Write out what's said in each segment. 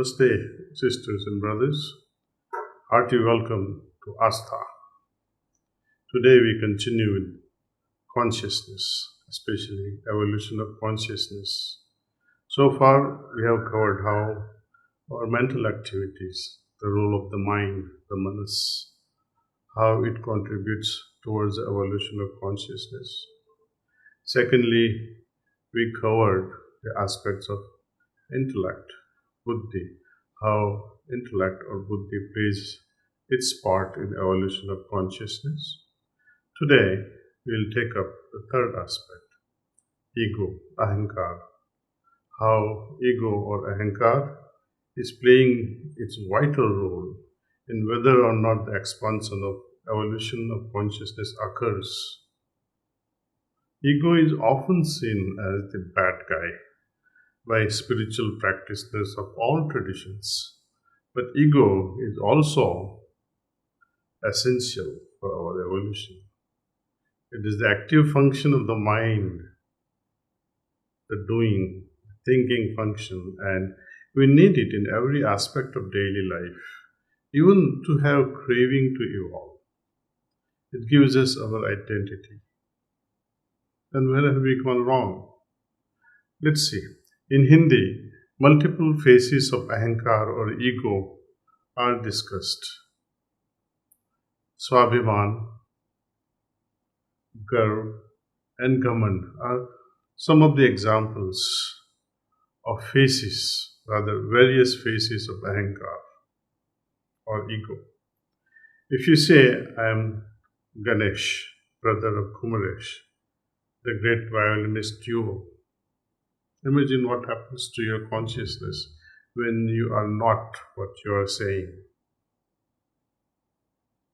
Namaste, sisters and brothers. Hearty welcome to Astha. Today we continue with consciousness, especially evolution of consciousness. So far we have covered how our mental activities, the role of the mind, the manas, how it contributes towards the evolution of consciousness. Secondly, we covered the aspects of intellect, buddhi, how intellect or buddhi plays its part in evolution of consciousness. Today, we will take up the third aspect, ego, ahankar, how ego or ahankar is playing its vital role in whether or not the expansion of evolution of consciousness occurs. Ego is often seen as the bad guy by spiritual practitioners of all traditions. But ego is also essential for our evolution. It is the active function of the mind, the doing, thinking function, and we need it in every aspect of daily life, even to have craving to evolve. It gives us our identity. Then where have we gone wrong? Let's see. In Hindi, multiple phases of ahankar or ego are discussed. Swabhiman, Garv, and Gaman are some of the examples of phases, rather various phases of ahankar or ego. If you say, I am Ganesh, brother of Kumaresh, the great violinist duo, imagine what happens to your consciousness when you are not what you are saying.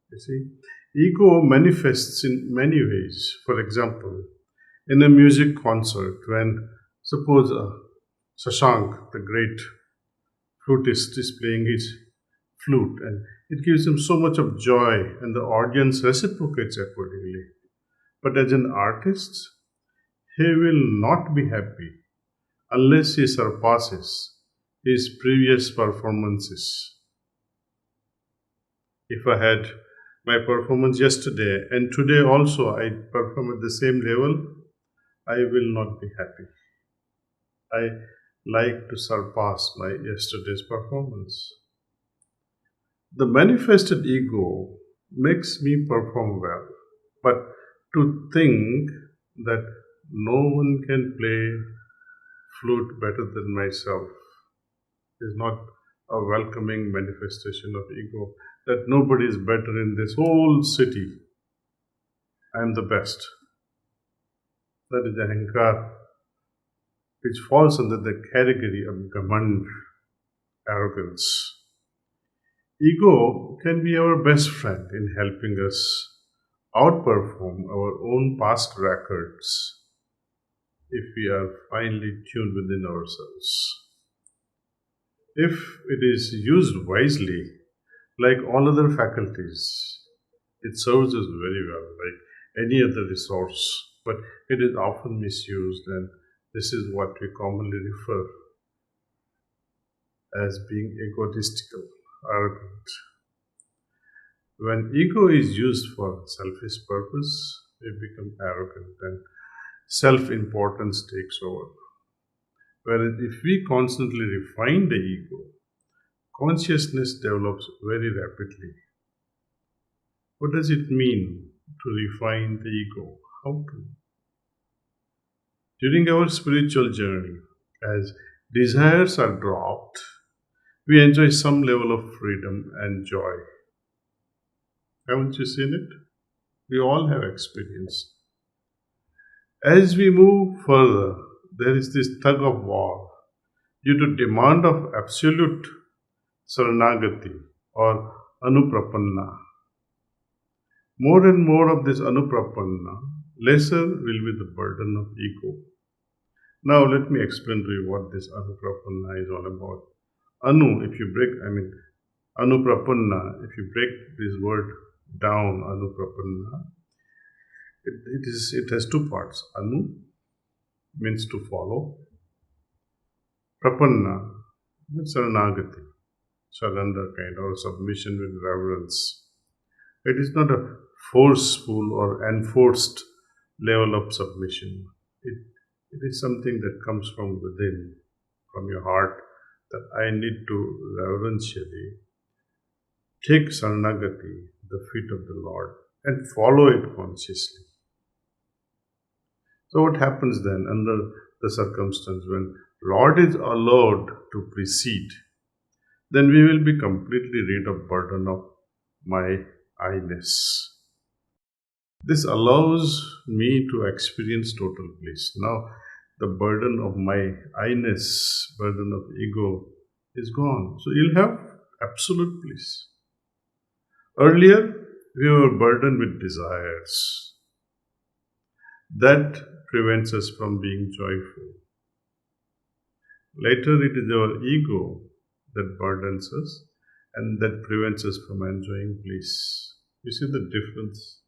You see, ego manifests in many ways. For example, in a music concert, when suppose Shashank, the great flutist, is playing his flute, and it gives him so much of joy, and the audience reciprocates accordingly. But as an artist, he will not be happy unless he surpasses his previous performances. If I had my performance yesterday and today also I perform at the same level, I will not be happy. I like to surpass my yesterday's performance. The manifested ego makes me perform well, but to think that no one can play flute better than myself is not a welcoming manifestation of ego, that nobody is better in this whole city. I am the best. That is ahankar, which falls under the category of gamand, arrogance. Ego can be our best friend in helping us outperform our own past records if we are finely tuned within ourselves. If it is used wisely, like all other faculties, it serves us very well, like any other resource, but it is often misused, and this is what we commonly refer as being egotistical, arrogant. When ego is used for selfish purpose, we become arrogant and self-importance takes over. Whereas if we constantly refine the ego, consciousness develops very rapidly. What does it mean to refine the ego? How to? During our spiritual journey, as desires are dropped, we enjoy some level of freedom and joy. Haven't you seen it? We all have experienced. As we move further, there is this tug of war due to demand of absolute saranagati or anuprapanna. More and more of this anuprapanna, lesser will be the burden of ego. Now let me explain to you what this anuprapanna is all about. Anuprapanna, if you break this word down, anuprapanna, it has two parts. Anu means to follow. Prapanna It's Saranagati, surrender kind or submission with reverence. It is not a forceful or enforced level of submission. It, it is something that comes from within, from your heart, that I need to reverentially take Saranagati, the feet of the Lord, and follow it consciously. So what happens then under the circumstance when Lord is allowed to precede, then we will be completely rid of burden of my I-ness. This allows me to experience total bliss. Now, the burden of my I-ness, burden of ego is gone. So you'll have absolute bliss. Earlier, we were burdened with desires. That prevents us from being joyful. Later, it is our ego that burdens us and that prevents us from enjoying bliss. You see the difference?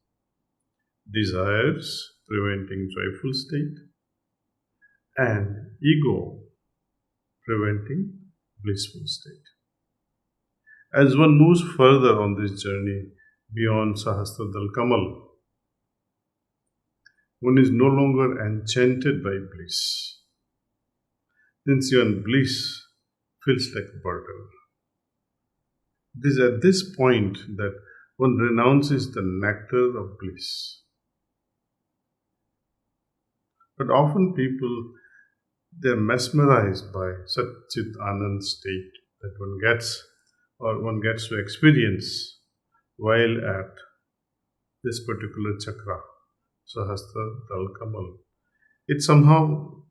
Desires preventing joyful state and ego preventing blissful state. As one moves further on this journey beyond Sahasradal Kamal, one is no longer enchanted by bliss. Since even bliss feels like a burden. It is at this point that one renounces the nectar of bliss. But often people, they are mesmerized by such Chit Anand state that one gets to experience while at this particular chakra, Sahasra Dal Kamal. It somehow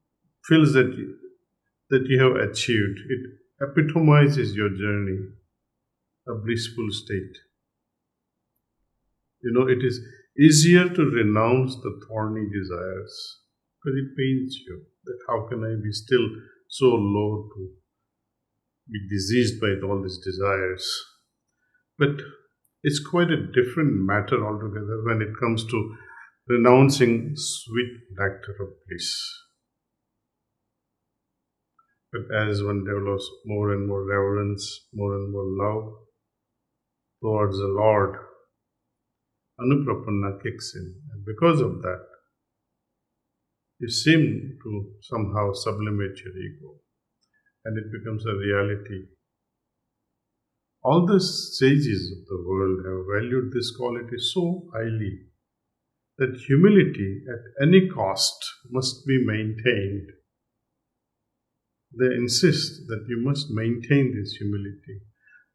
feels that you have achieved. It epitomizes your journey, a blissful state. It is easier to renounce the thorny desires because it pains you that how can I be still so low to be diseased by all these desires. But it's quite a different matter altogether when it comes to renouncing sweet nectar of bliss. But as one develops more and more reverence, more and more love towards the Lord, Anuprapanna kicks in. And because of that, you seem to somehow sublimate your ego and it becomes a reality. All the sages of the world have valued this quality so highly that humility at any cost must be maintained. They insist that you must maintain this humility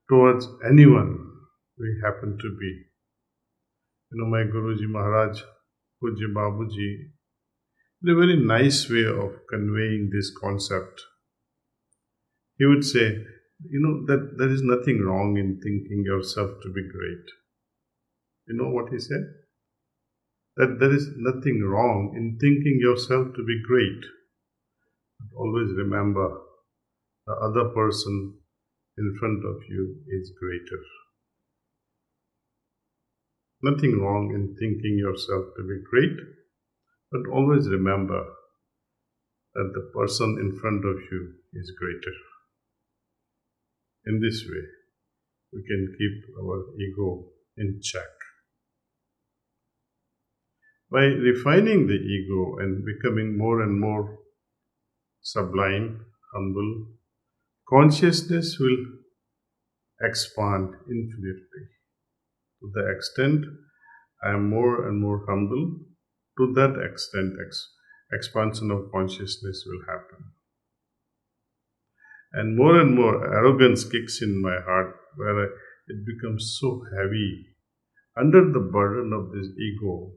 towards anyone we happen to be. My Guruji Maharaj, Pujya Babuji, in a very nice way of conveying this concept. He would say, that there is nothing wrong in thinking yourself to be great. You know what he said? That there is nothing wrong in thinking yourself to be great. But always remember, the other person in front of you is greater. Nothing wrong in thinking yourself to be great, but always remember that the person in front of you is greater. In this way, we can keep our ego in check. By refining the ego and becoming more and more sublime, humble, consciousness will expand infinitely. To the extent I am more and more humble, to that extent expansion of consciousness will happen. And more arrogance kicks in my heart where it becomes so heavy. Under the burden of this ego,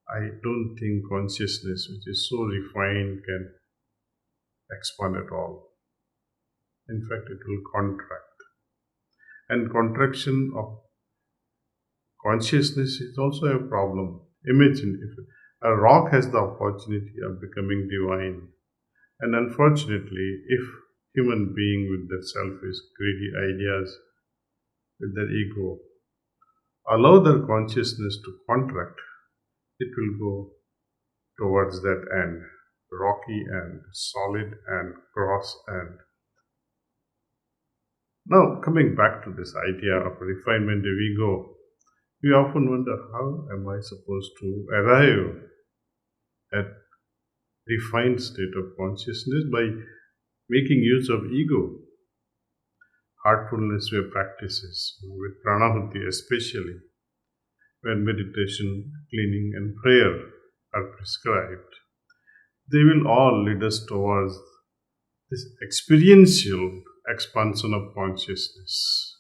I don't think consciousness, which is so refined, can expand at all. In fact, it will contract. And contraction of consciousness is also a problem. Imagine if a rock has the opportunity of becoming divine, and unfortunately, if human being with their selfish, greedy ideas, with their ego, allow their consciousness to contract, it will go towards that end, rocky end, solid end, cross end. Now, coming back to this idea of refinement of ego, we often wonder, how am I supposed to arrive at refined state of consciousness? By making use of ego. Heartfulness were practices, with pranahuti especially, when meditation, cleaning, and prayer are prescribed. They will all lead us towards this experiential expansion of consciousness.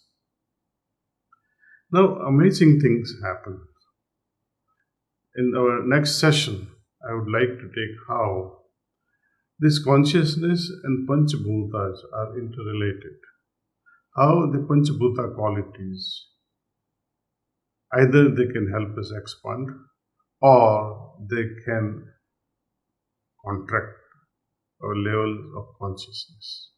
Now, amazing things happen. In our next session, I would like to take how this consciousness and Panchabhutas are interrelated. How the Panchabhuta qualities, either they can help us expand or they can contract our levels of consciousness.